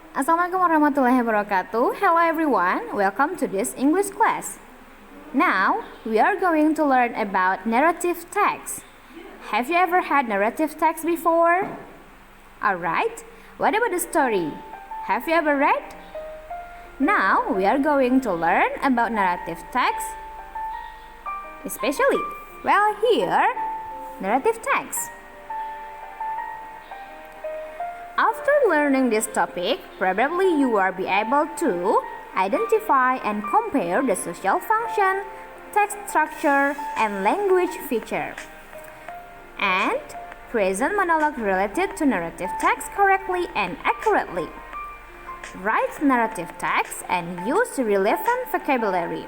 Assalamualaikum warahmatullahi wabarakatuh. Hello everyone, welcome to this English class. Now, we are going to learn about narrative text. Have you ever had narrative text before? Alright, what about the story? Have you ever read? Now, we are going to learn about narrative text. Especially, here, narrative text. After learning this topic, probably you will be able to identify and compare the social function, text structure, and language feature, and present monologue related to narrative text correctly and accurately. Write narrative text and use relevant vocabulary.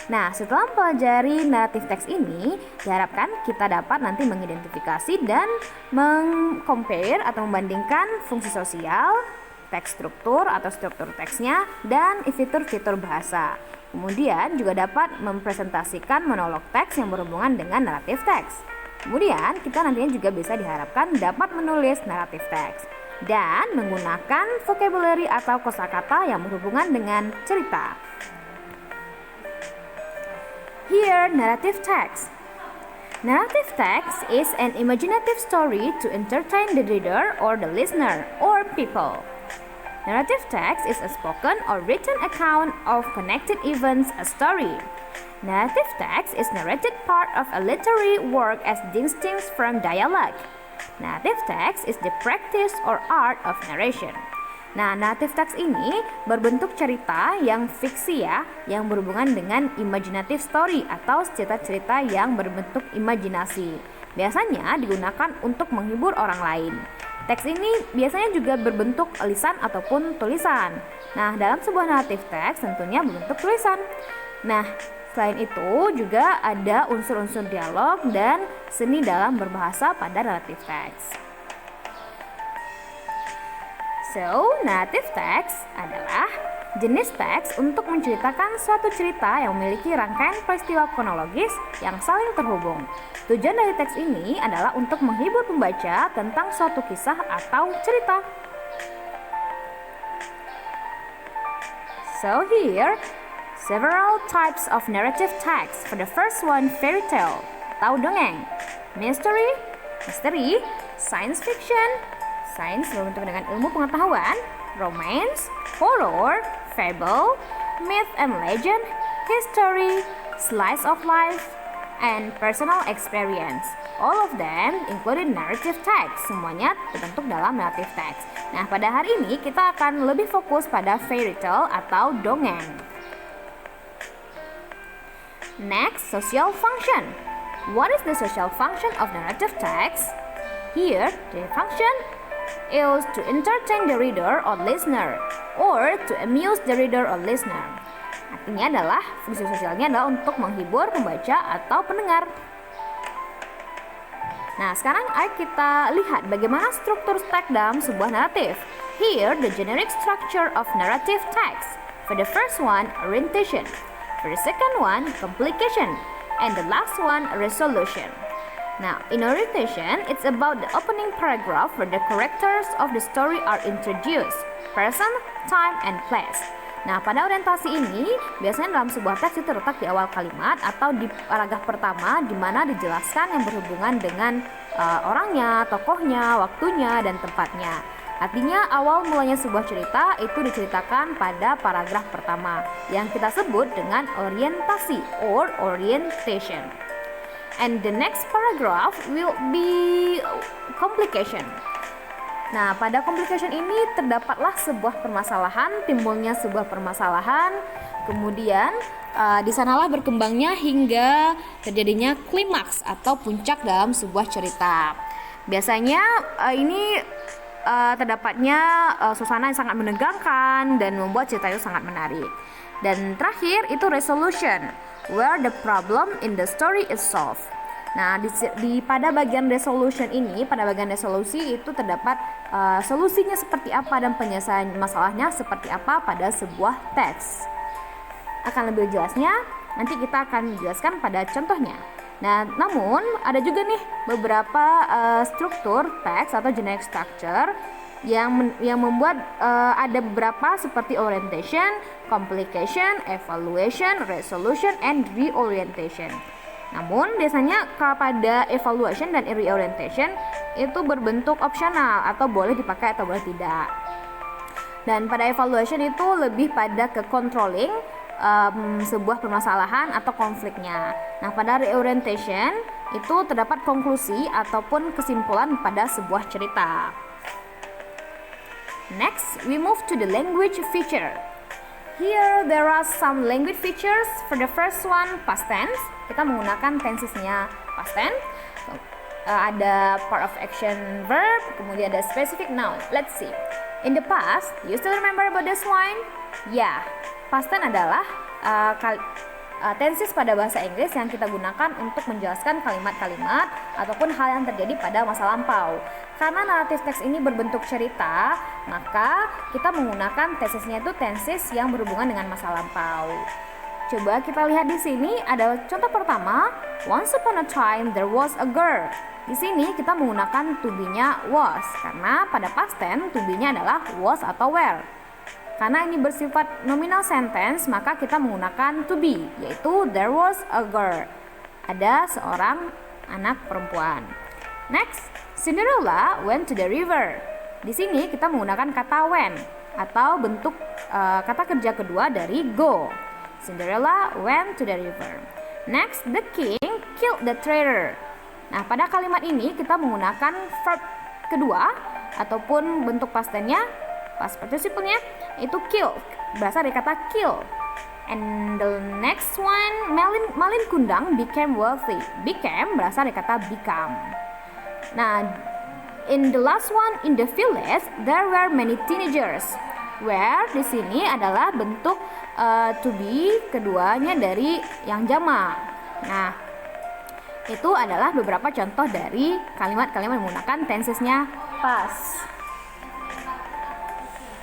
Nah, setelah mempelajari naratif teks ini, diharapkan kita dapat nanti mengidentifikasi dan meng-compare atau membandingkan fungsi sosial, teks struktur atau struktur teksnya, dan fitur-fitur bahasa. Kemudian juga dapat mempresentasikan monolog teks yang berhubungan dengan naratif teks. Kemudian kita nantinya juga bisa diharapkan dapat menulis naratif teks dan menggunakan vocabulary atau kosakata yang berhubungan dengan cerita. Here, narrative text. Narrative text is an imaginative story to entertain the reader or the listener or people. Narrative text is a spoken or written account of connected events, a story. Narrative text is narrated part of a literary work as distinct from dialogue. Narrative text is the practice or art of narration. Nah, narrative text ini berbentuk cerita yang fiksi yang berhubungan dengan imaginative story atau cerita-cerita yang berbentuk imajinasi. Biasanya digunakan untuk menghibur orang lain. Teks ini biasanya juga berbentuk lisan ataupun tulisan. Nah, dalam sebuah narrative text tentunya berbentuk tulisan. Nah, selain itu juga ada unsur-unsur dialog dan seni dalam berbahasa pada narrative text. So, narrative text adalah jenis teks untuk menceritakan suatu cerita yang memiliki rangkaian peristiwa kronologis yang saling terhubung. Tujuan dari teks ini adalah untuk menghibur pembaca tentang suatu kisah atau cerita. So here, several types of narrative text. For the first one, fairy tale atau dongeng, mystery, science fiction, sains berbentuk dengan ilmu pengetahuan, romance, horror, fable, myth and legend, history, slice of life, and personal experience. All of them included narrative text. Semuanya terbentuk dalam narrative text. Nah, pada hari ini kita akan lebih fokus pada fairy tale atau dongeng. Next, social function. What is the social function of narrative text? Here, the function is to entertain the reader or listener or to amuse the reader or listener. Artinya adalah fungsi sosialnya adalah untuk menghibur pembaca atau pendengar. Nah, sekarang ayo kita lihat bagaimana struktur teks dalam sebuah naratif. Here, the generic structure of narrative text. For the first one, orientation. For the second one, complication. And the last one, resolution. Now, in orientation, it's about the opening paragraph where the characters of the story are introduced, person, time, and place. Nah, pada orientasi ini, biasanya dalam sebuah teks itu terletak di awal kalimat atau di paragraf pertama di mana dijelaskan yang berhubungan dengan orangnya, tokohnya, waktunya, dan tempatnya. Artinya, awal mulanya sebuah cerita itu diceritakan pada paragraf pertama yang kita sebut dengan orientasi or orientation. And the next paragraph will be complication. Nah, pada complication ini terdapatlah sebuah permasalahan, timbulnya sebuah permasalahan, kemudian di sanalah berkembangnya hingga terjadinya klimaks atau puncak dalam sebuah cerita. Biasanya ini terdapatnya suasana yang sangat menegangkan dan membuat cerita itu sangat menarik. Dan terakhir itu resolution, where the problem in the story is solved. Nah, pada bagian resolution ini, pada bagian resolusi itu terdapat solusinya seperti apa dan penyelesaian masalahnya seperti apa pada sebuah teks. Akan lebih jelasnya, nanti kita akan menjelaskan pada contohnya. Nah, namun ada juga nih beberapa struktur teks atau generic structure yang membuat ada beberapa seperti orientation, complication, evaluation, resolution, and reorientation. Namun biasanya pada evaluation dan reorientation itu berbentuk opsional atau boleh dipakai atau boleh tidak. Dan pada evaluation itu lebih pada ke controlling sebuah permasalahan atau konfliknya. Nah, pada reorientation itu terdapat konklusi ataupun kesimpulan pada sebuah cerita. Next, we move to the language feature. Here there are some language features. For the first one, past tense. Kita menggunakan tensesnya past tense. Ada part of action verb, kemudian ada specific noun. Let's see. In the past, you still remember about this one? Ya, past tense adalah tenses pada bahasa Inggris yang kita gunakan untuk menjelaskan kalimat-kalimat ataupun hal yang terjadi pada masa lampau. Karena naratif teks ini berbentuk cerita, maka kita menggunakan tensesnya itu tenses yang berhubungan dengan masa lampau. Coba kita lihat di sini ada contoh pertama, once upon a time there was a girl. Di sini kita menggunakan to be-nya was karena pada past tense to be-nya adalah was atau were. Karena ini bersifat nominal sentence, maka kita menggunakan to be, yaitu there was a girl. Ada seorang anak perempuan. Next, Cinderella went to the river. Di sini kita menggunakan kata went atau bentuk kata kerja kedua dari go. Cinderella went to the river. Next, the king killed the traitor. Nah, pada kalimat ini kita menggunakan verb kedua ataupun bentuk past tense-nya, past participle-nya itu kill, berasal dari kata kill. And the next one, Malin Kundang became wealthy. Became berasal dari kata become. Nah, in the last one, in the village there were many teenagers. Where di sini adalah bentuk to be keduanya dari yang jamak. Nah, itu adalah beberapa contoh dari kalimat-kalimat menggunakan tensesnya past.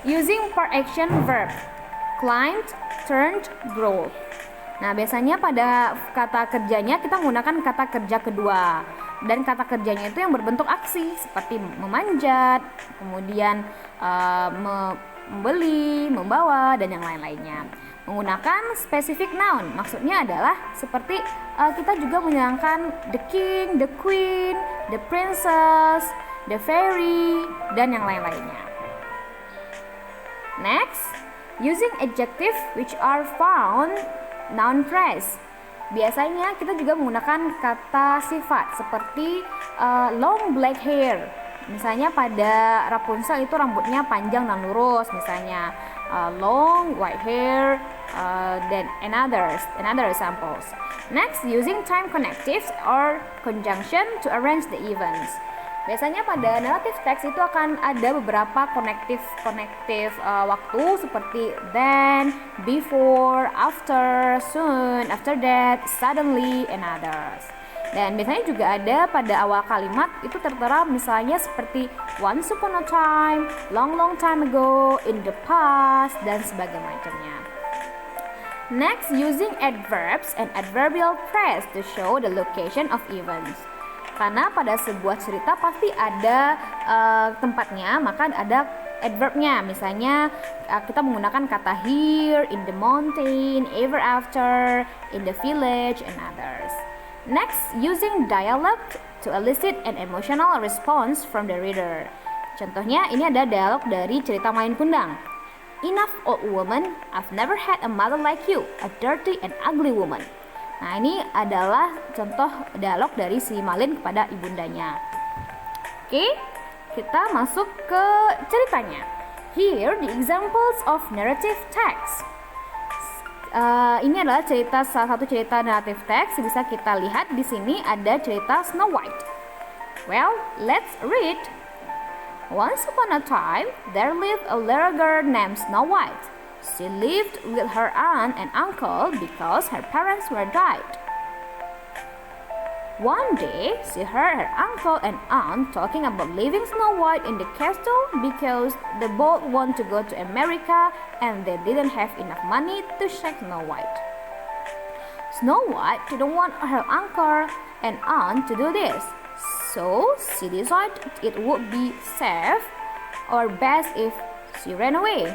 Using per action verb, climbed, turned, growth. Nah, biasanya pada kata kerjanya kita menggunakan kata kerja kedua. Dan kata kerjanya itu yang berbentuk aksi seperti memanjat, kemudian membeli, membawa, dan yang lain-lainnya. Menggunakan specific noun, maksudnya adalah seperti kita juga menyerangkan the king, the queen, the princess, the fairy, dan yang lain-lainnya. Next, using adjective which are found noun phrase. Biasanya kita juga menggunakan kata sifat seperti long black hair. Misalnya pada Rapunzel itu rambutnya panjang dan lurus, misalnya long white hair, then another examples. Next, using time connectives or conjunction to arrange the events. Biasanya pada narrative text itu akan ada beberapa konektif waktu seperti then, before, after, soon, after that, suddenly, and others. Dan biasanya juga ada pada awal kalimat itu tertera misalnya seperti once upon a time, long time ago, in the past, dan sebagainya macamnya. Next, using adverbs and adverbial phrase to show the location of events. Karena pada sebuah cerita pasti ada tempatnya, maka ada adverbnya. Misalnya kita menggunakan kata here, in the mountain, ever after, in the village, and others. Next, using dialogue to elicit an emotional response from the reader. Contohnya ini ada dialog dari cerita Malin Kundang. Enough, old woman, I've never had a mother like you, a dirty and ugly woman. Nah, ini adalah contoh dialog dari si Malin kepada ibundanya. Oke, kita masuk ke ceritanya. Here the examples of narrative text. Ini adalah salah satu cerita narrative text. Bisa kita lihat di sini ada cerita Snow White. Well, let's read. Once upon a time, there lived a little girl named Snow White. She lived with her aunt and uncle because her parents were died. One day, she heard her uncle and aunt talking about leaving Snow White in the castle because they both want to go to America and they didn't have enough money to take Snow White. Snow White didn't want her uncle and aunt to do this. So she decided it would be safe or best if she ran away.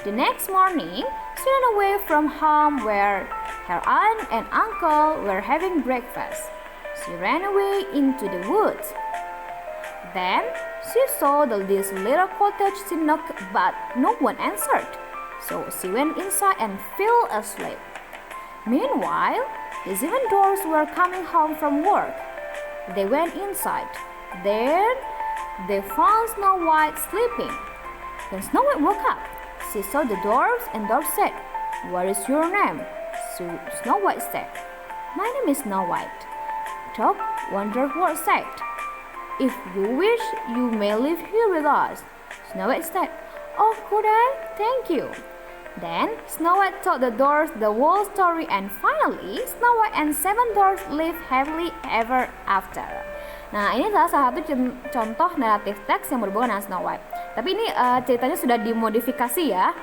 The next morning, she ran away from home where her aunt and uncle were having breakfast. She ran away into the woods. Then she saw this little cottage. She knocked, but no one answered. So she went inside and fell asleep. Meanwhile, the 7 dwarfs were coming home from work. They went inside. There, they found Snow White sleeping. When Snow White woke up, she saw the dwarfs, and dwarf said, "What is your name?" So Snow White said, "My name is Snow White." Dog wondered what said, "If you wish, you may live here with us." Snow White said, "Oh, could I? Thank you." Then Snow White told the dwarfs the whole story, and finally Snow White and 7 dwarfs lived happily ever after. Nah, ini salah satu contoh naratif teks yang berhubungan dengan Snow White. Tapi ini ceritanya sudah dimodifikasi ya,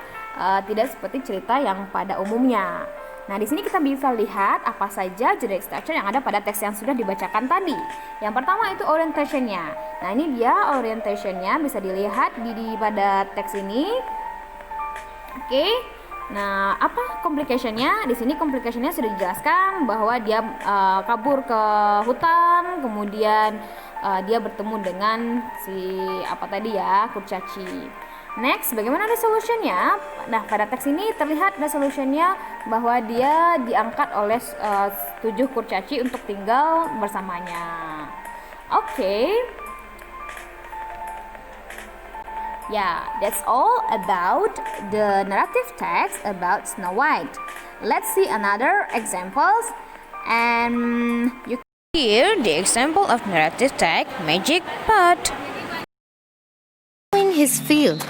tidak seperti cerita yang pada umumnya. Nah, di sini kita bisa lihat apa saja generic structure yang ada pada teks yang sudah dibacakan tadi. Yang pertama itu orientation-nya. Nah, ini dia orientation-nya, bisa dilihat pada teks ini. Oke. Nah, apa complication-nya? Di sini complication-nya sudah dijelaskan bahwa dia kabur ke hutan, kemudian dia bertemu dengan kurcaci. Next, bagaimana resolution-nya? Nah, pada teks ini terlihat resolution-nya bahwa dia diangkat oleh 7 kurcaci untuk tinggal bersamanya. Oke. Yeah, that's all about the narrative text about Snow White. Let's see another examples, and you can hear the example of narrative text magic pot. In his field,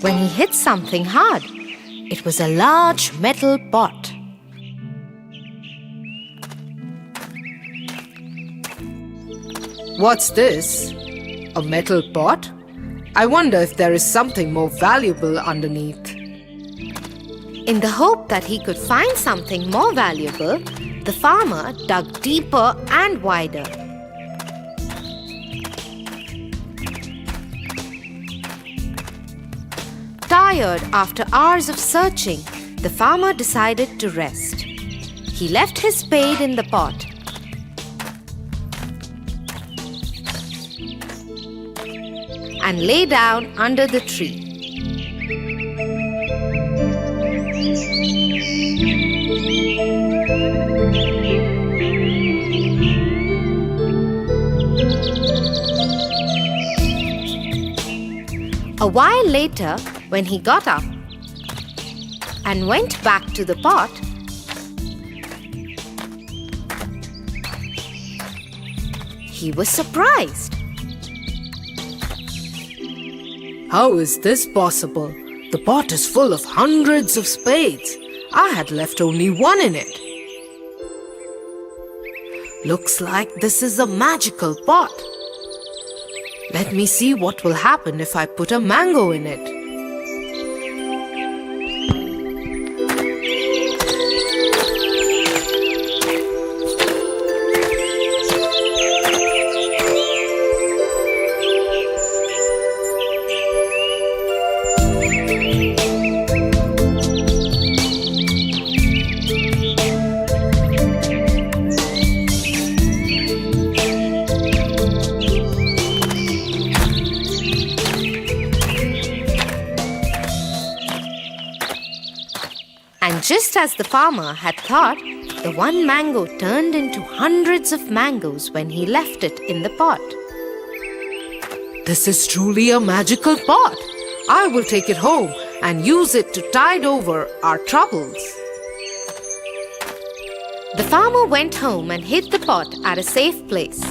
when he hit something hard, it was a large metal pot. What's this? A metal pot? I wonder if there is something more valuable underneath. In the hope that he could find something more valuable, the farmer dug deeper and wider. Tired after hours of searching, the farmer decided to rest. He left his spade in the pot. And lay down under the tree. A while later, when he got up and went back to the pot, he was surprised. How is this possible? The pot is full of hundreds of spades. I had left only one in it. Looks like this is a magical pot. Let me see what will happen if I put a mango in it. And just as the farmer had thought, the one mango turned into hundreds of mangoes when he left it in the pot. This is truly a magical pot. I will take it home and use it to tide over our troubles. The farmer went home and hid the pot at a safe place.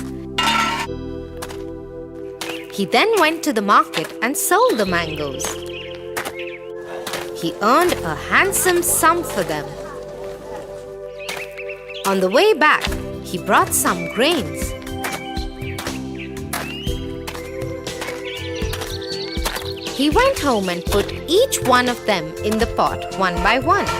He then went to the market and sold the mangoes. He earned a handsome sum for them. On the way back, he brought some grains. He went home and put each one of them in the pot one by one.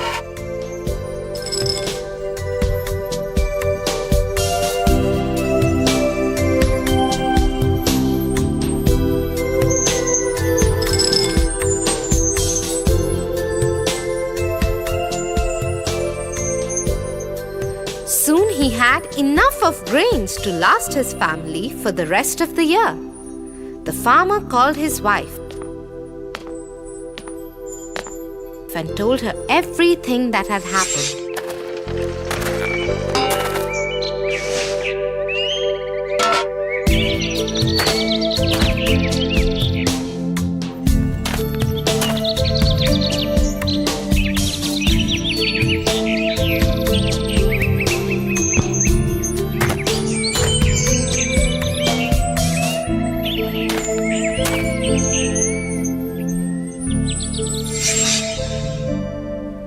enough of grains to last his family for the rest of the year. The farmer called his wife and told her everything that had happened.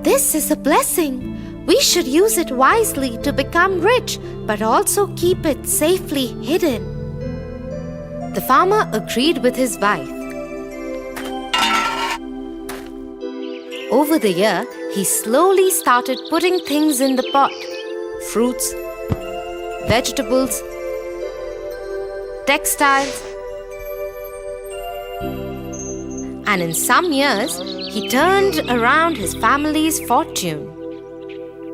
This is a blessing. We should use it wisely to become rich, but also keep it safely hidden. The farmer agreed with his wife. Over the year, he slowly started putting things in the pot: fruits, vegetables, textiles, and in some years, he turned around his family's fortune.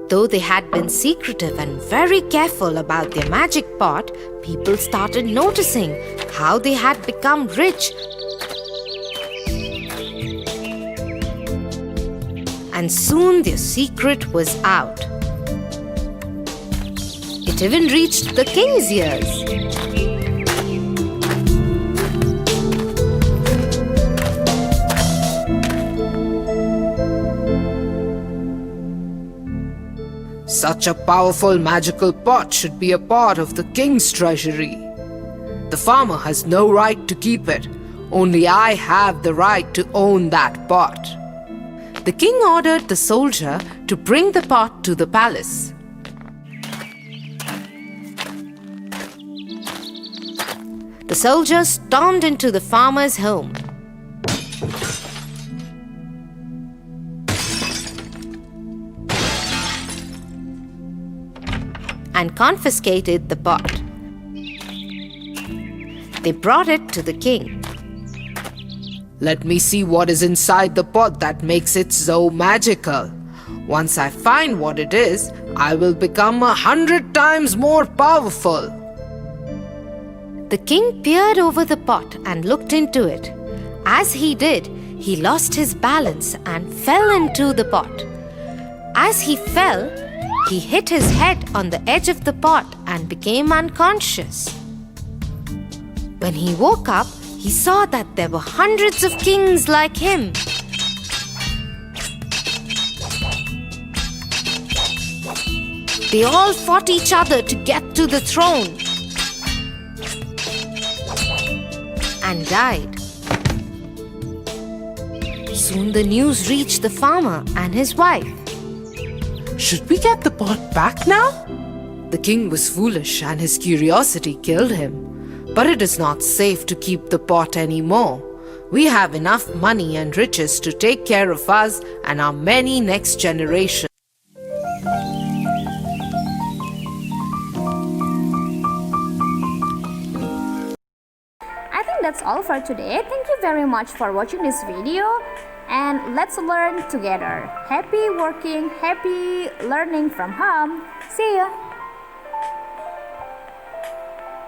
Though they had been secretive and very careful about their magic pot, people started noticing how they had become rich. And soon their secret was out. It even reached the king's ears. Such a powerful magical pot should be a part of the king's treasury. The farmer has no right to keep it. Only I have the right to own that pot. The king ordered the soldier to bring the pot to the palace. The soldier stormed into the farmer's home. And confiscated the pot. They brought it to the king. Let me see what is inside the pot that makes it so magical. Once I find what it is, I will become 100 times more powerful. The king peered over the pot and looked into it. As he did, he lost his balance and fell into the pot. As he fell, he hit his head on the edge of the pot and became unconscious. When he woke up, he saw that there were hundreds of kings like him. They all fought each other to get to the throne and died. Soon the news reached the farmer and his wife. Should we get the pot back now? The king was foolish and his curiosity killed him. But it is not safe to keep the pot anymore. We have enough money and riches to take care of us and our many next generations. I think that's all for today. Thank you very much for watching this video. And let's learn together. Happy working, happy learning from home. See you.